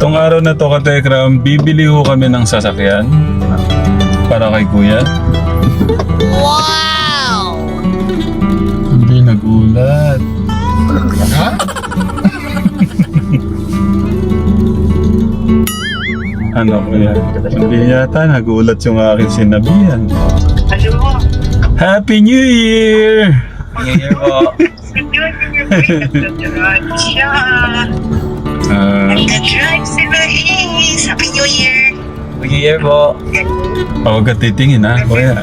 Itong araw na to, Katekram, bibili ho kami ng sasakyan para kay Kuya. Wow! Hindi nagulat. Ha? Ano Kuya? Hindi yata nagulat yung aking sinabihan. Happy New Year! New Year po. Nag-drive si Luis. Happy New Year! New Year po. Huwag ka titingin ha, Kuya.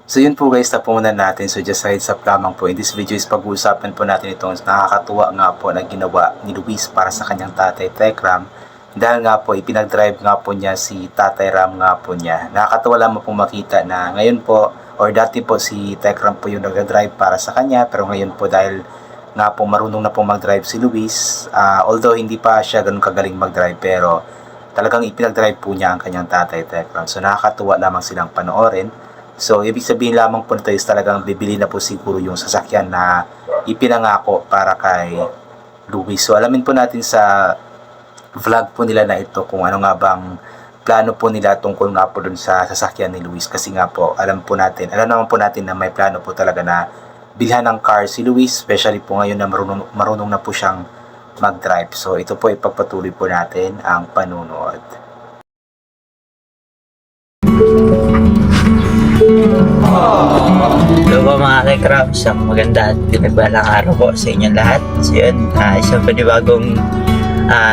So yun po guys, tapunan natin. So just heads up lamang po. In this video is pag-uusapan po natin itong nakakatuwa nga po na ginawa ni Luis para sa kanyang tatay Tekram. Dahil nga po, ipinag-drive nga po niya si Tatay Ram nga po niya. Nakakatuwa lamang po makita na ngayon po, or dati po si Tekram po yung nag-drive para sa kanya. Pero ngayon po dahil nga po marunong na po mag-drive si Luis. Although hindi pa siya ganun kagaling mag-drive, pero talagang ipinag-drive po niya ang kanyang tatay Tekram. So nakakatuwa lamang silang panoorin. So ibig sabihin lamang po nito is talagang bibili na po siguro yung sasakyan na ipinangako para kay Luis. So alamin po natin sa vlog po nila na ito kung ano nga bang plano po nila tungkol nga po dun sa sasakyan ni Luis. Kasi nga po alam naman po natin na may plano po talaga na bilhan ng car si Luis, especially po ngayon na marunong na po siyang mag-drive. So ito po ipagpatuloy po natin ang panunood. Hello po mga Tekrams. Maganda at pinagbalang araw po sa inyong lahat. So yun, isang panibagong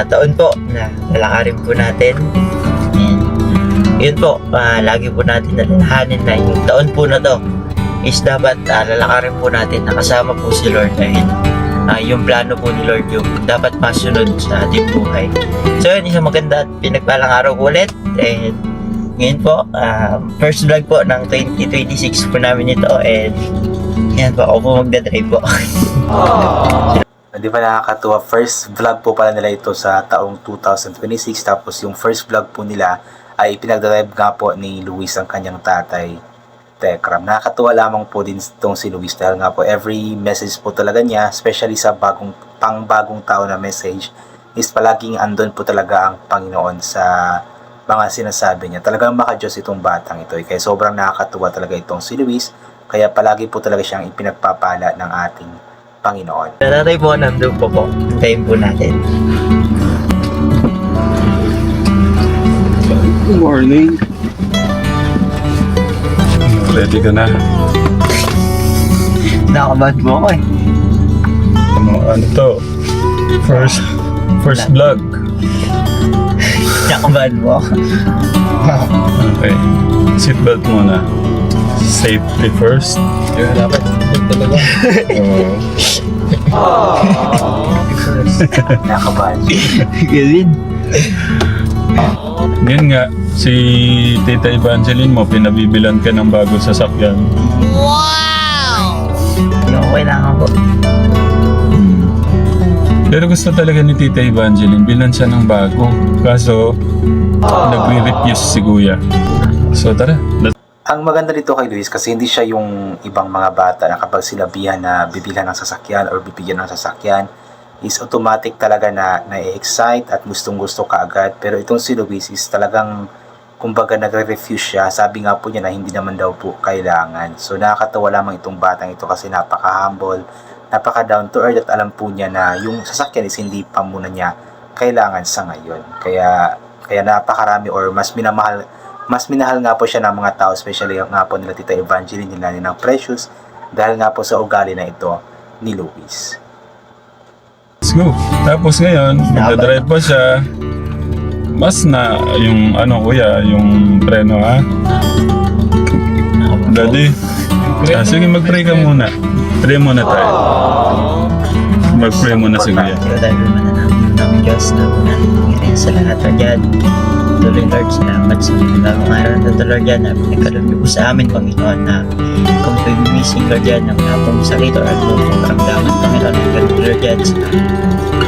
taon po na lalakarin po natin. And yun po, lagi po natin nalalahanin na yung taon po na to is dapat lalakarin po natin nakasama po si Lord dahil yung plano po ni Lord yung dapat masunod sa ating buhay. So yun, isang maganda at pinagbalang araw po ulit. And ngayon po, first vlog po ng 2026 po namin ito. And yan po, ako po magdadrive po. Di ba nakakatuwa? First vlog po pala nila ito sa taong 2026. Tapos yung first vlog po nila ay pinagdrive nga po ni Luis ang kanyang tatay Tekram. Nakakatuwa lamang po din itong si Luis dahil nga po every message po talaga niya, especially sa pangbagong tao na message, is palaging andon po talaga ang Panginoon sa mga sinasabi niya. Talagang maka-Diyos itong batang ito. Kaya sobrang nakakatuwa talaga itong si Luis. Kaya palagi po talaga siyang ipinagpapala ng ating Panginoon. Tatay po, nandun po po. Hintayin po natin. Good morning. Ready ka na? Nakabad mo ako eh. Ano to? First vlog. Nakabad mo ako. Okay. Seatbelt muna. Safety first. Kaya dapat talaga. Nakabahan. Gawin. Ngayon nga, si Tita Evangeline mo, pinabibilan ka ng bago sasakyan. Wow! Yung kailangan ko. Pero gusto talaga ni Tita Evangeline, bilan siya ng bago. Kaso, nagre-refuse si Kuya. So tara, Ang maganda dito kay Luis kasi hindi siya yung ibang mga bata na kapag sinabihan na bibilhan ng sasakyan or bibigyan ng sasakyan is automatic talaga na na-excite at gustong-gusto kaagad. Pero itong si Luis is talagang kumbaga nagre-refuse siya. Sabi nga po niya na hindi naman daw po kailangan. So nakakatawa lamang itong batang ito kasi napaka-humble, napaka-down to earth at alam po niya na yung sasakyan is hindi pa muna niya kailangan sa ngayon. Kaya napakarami or mas minahal nga po siya ng mga tao, especially nga po nila Tita Evangeline, nila ng Precious, dahil nga po sa ugali na ito ni Luis. let's go. Tapos ngayon, magdadrive pa siya. Mas na yung Kuya, yung preno ha? Daddy. Sige, mag-pray ka muna. Pray muna tayo. Mag-pray muna si Kuya. Dahil naman na namin Diyos na nangyari sa lahat na dyan. Tuloy Lord, salamat sa mga araw na ito Lord dyan na pinagkalumi po sa amin Panginoon na kung kayo gumising Lord dyan na wala pong sakit o ano pong karamdaman Panginoon na ganun Lord dyan sa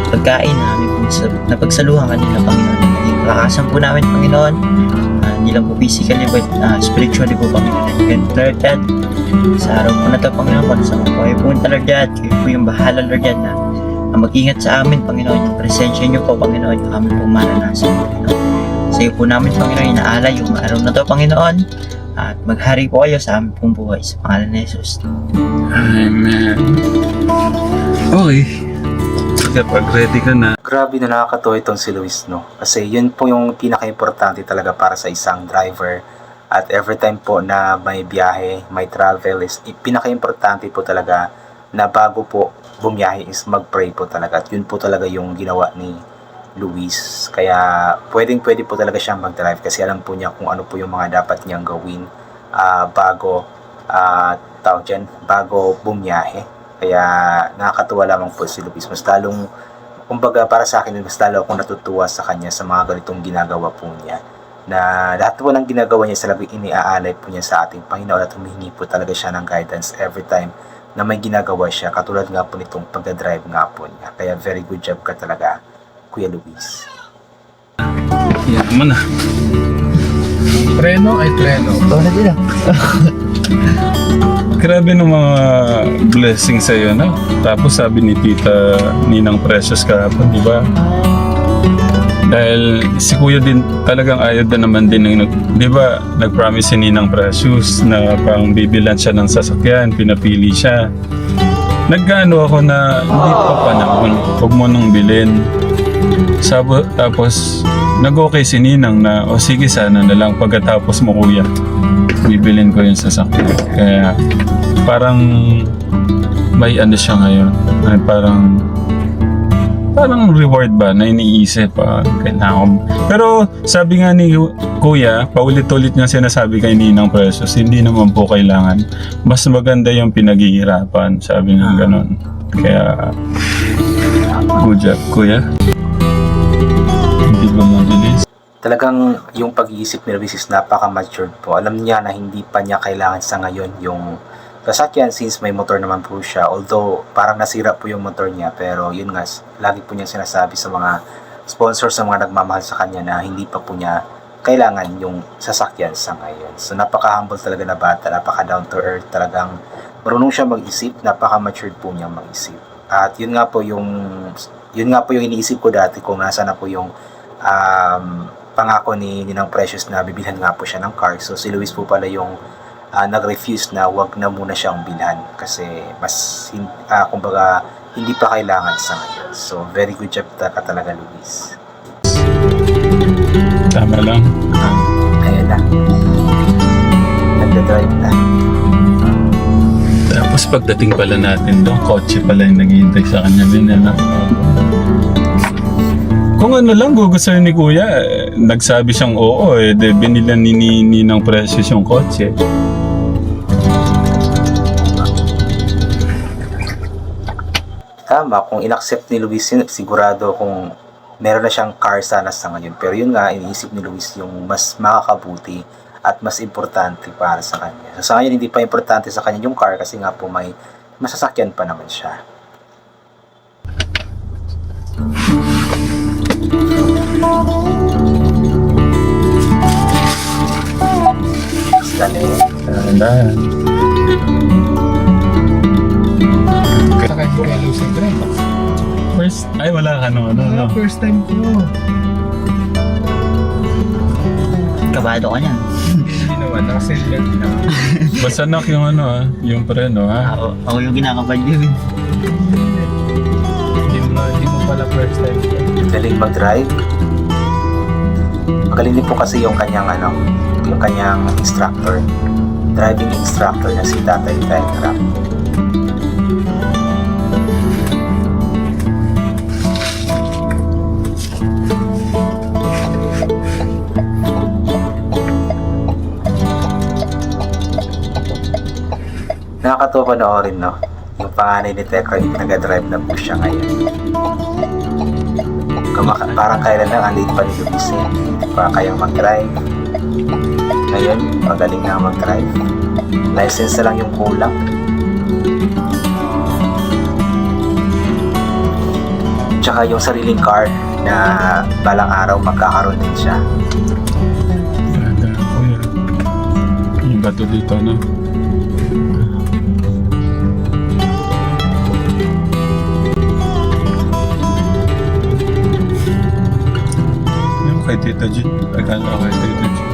pagkain namin po sa napagsaluhan kanina Panginoon. Kalakasan po namin Panginoon, hindi lang po physically but spiritually po Panginoon. Ganun Lord dyan sa araw po na ito Panginoon, sa mga po yung Lord dyan, kayo po yung bahala Lord dyan na na mag-ingat sa amin, Panginoon. Yung presensya niyo po, Panginoon, yung kami pong maranasan, Panginoon. Sa iyo po namin, Panginoon, inaalay yung araw na to, Panginoon. At maghari po kayo sa aming pong buhay sa pangalan ni Jesus. Amen. Okay. Kapag ready ka na. Grabe na nakakatuwa itong si Luis, no? Kasi yun po yung pinaka-importante talaga para sa isang driver. At every time po na may biyahe, may travel, is pinaka-importante po talaga na bago po bumiyahe is mag-pray po talaga. At yun po talaga yung ginawa ni Luis. Kaya pwede po talaga siyang mag-drive kasi alam po niya kung ano po yung mga dapat niyang gawin bago bumiyahe. Kaya nakakatuwa lamang po si Luis. Mas lalong, kumbaga para sa akin, mas lalo akong natutuwa sa kanya sa mga ganitong ginagawa po niya. Na lahat po ng ginagawa niya talagang iniaalay po niya sa ating Panginoon at humihingi po talaga siya ng guidance every time na may ginagawa siya. Katulad nga po nitong pag-drive nga po niya. Kaya very good job ka talaga, Kuya Luis. Yan mo na. Treno ay treno. Ito na sila. Grabe ng mga blessing sa'yo, no? Tapos sabi ni Tita Ninang Precious kahapon, di ba? Dahil si Kuya din talagang ayaw na naman din ng, di ba, nag-promise si Ninang Precious na pang bibilan siya ng sasakyan, pinapili siya. Naggaano ako na hindi pa panahon, huwag mo nang bilhin. Tapos nag-okay si Ninang na, o sige sana na lang pagkatapos mo Kuya, bibilin ko yung sasakyan. Kaya parang may ano siya ngayon, ay parang reward ba na iniisip kailangan. Pero sabi nga ni Kuya, paulit-ulit nga sinasabi kay Ninang Precious, hindi naman po kailangan. Mas maganda yung pinaghihirapan, sabi nga ganon. Kaya good job Kuya. Hindi ba mabilis? Talagang yung pag-iisip ni Luis is napaka-matured po. Alam niya na hindi pa niya kailangan sa ngayon yung sasakyan since may motor naman po siya. Although parang nasira po yung motor niya, pero yun nga, lagi po niya sinasabi sa mga sponsors, sa mga nagmamahal sa kanya na hindi pa po niya kailangan yung sasakyan sa ngayon. So napaka-humble talaga na bata, napaka-down to earth, talagang marunong siya mag-isip, napaka-matured po niya mag-isip. At yun nga po yung iniisip ko dati kung nasa na po yung pangako ni Ninang Precious na bibilhan nga po siya ng car. So si Luis po pala yung nag-refuse na wag na muna siyang bilhan kasi mas kumbaga hindi pa kailangan sa ngayon. So very good job ka talaga Luis. Tama lang. Ayan na. Nagda-drive na. Tapos pagdating pala natin doon, kotse pala yung naghihintay sa kanya din, ano? Kung ano lang gugustuhin ni Kuya, nagsabi siyang oo binilan ni Ninang Precious yung kotse. Tama, kung inaccept ni Luis yun, sigurado kung meron na siyang car sana sa ngayon. Pero yun nga, iniisip ni Luis yung mas makakabuti at mas importante para sa kanya. So, sa ngayon, hindi pa importante sa kanya yung car kasi nga po may masasakyan pa naman siya. Tandaan. Sakay ko kay Lucy Trent. First, ay wala ka no. First time ko. Kabado ka niyan. Hindi naman, nakaseatbelt na. Basta nak yung yung preno ha. Ako yung kinakabal yun. Hindi mo pala first time ko. Galing mag-drive. Magaling din po kasi yung kanyang instructor. Driving instructor na si Tatay Tekram. Nakakatuwa panoorin, no? Yung panganay ni Tekram, nag-drive na po siya ngayon. Parang kailan lang, ang late pa ni Luis eh. Hindi pa kayang mag-drive. Ngayon, magaling na mag-drive. License na lang yung kulang. Tsaka yung sariling car na balang araw magkakaroon din siya. Ganda, Kuya. Yung bato dito, no? kay Tita Jean. Regalo kay Tita Jean.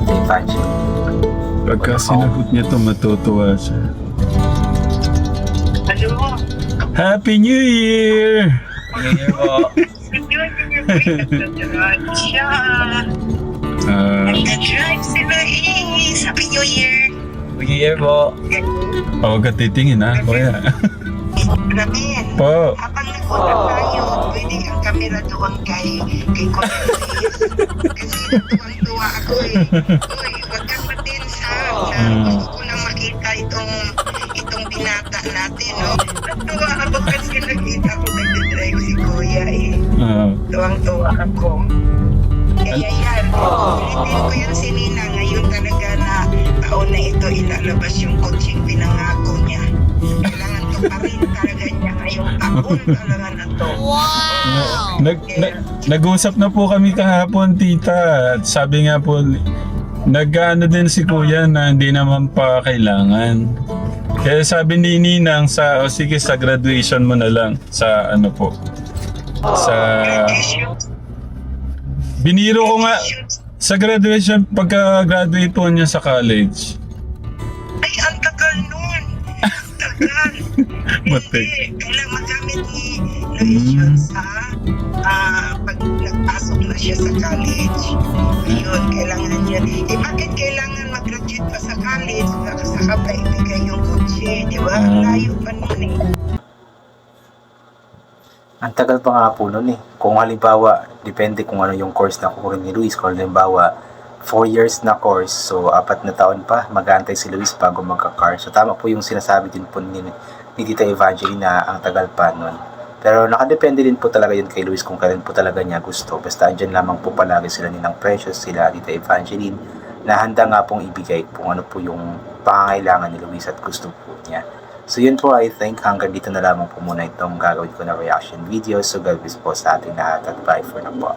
Evangeline. Pagka sinagot niya to, matutuwa siya. Ano? Happy New Year! New Year po. Nagdadrive siya. Nagdadrive sila eh. Happy New Year. New Year po. Huwag ka titingin ha, kuya. Ramin, Po. habang nag-usap tayo, pwede ang camera doon kay Kuya Luis. Kasi natuwang-tuwa ako eh. Uy, wag kang matinsa. Gusto ko lang makita itong binata natin, no? Natuwa ako kasi nakita ko nag-drive si Kuya eh. Tuwang-tuwa ako. Kaya yan, ulitin ko yan si Nina. Ngayon talaga na taon na ito ilalabas yung coaching pinangako niya. Kailangan to pa rin talaga niya ngayong taon talaga na to. Nag-usap na po kami kahapon, tita. At sabi nga po, nag-ano din si kuya na hindi naman pa kailangan. Kaya sabi ni Ninang sa, sige sa graduation mo na lang. Sa ano po. Sa... Biniro ko nga sa graduation, pagka-graduate po niya sa college. Ay, ang tagal nun. Ang tagal. Matik. Hindi, kailangan magamit ni Luis yun sa pag nagpasok na siya sa college. Ayun, kailangan niya. Eh, bakit kailangan mag-graduate pa sa college? Saka pa ibigay yung kotse, di ba? Ang layo pa nun eh. Ang tagal pa nga po nun eh. Kung halimbawa, depende kung ano yung course na kukunin ni Luis. Kung halimbawa, 4 years na course, so 4 na taon pa, mag-aantay si Luis bago magka-car. So tama po yung sinasabi din po ni Tita Evangeline na ang tagal pa nun. Pero nakadepende din po talaga yun kay Luis kung kailan po talaga niya gusto. Basta andyan lamang po palagi sila Ninang Precious, sila Tita Evangeline, na handa nga pong ibigay kung ano po yung pangangailangan ni Luis at gusto po niya. So yun po, I think hanggang dito na lamang po muna itong gagawin ko na reaction video. So God bless po sa ating lahat at bye for now po.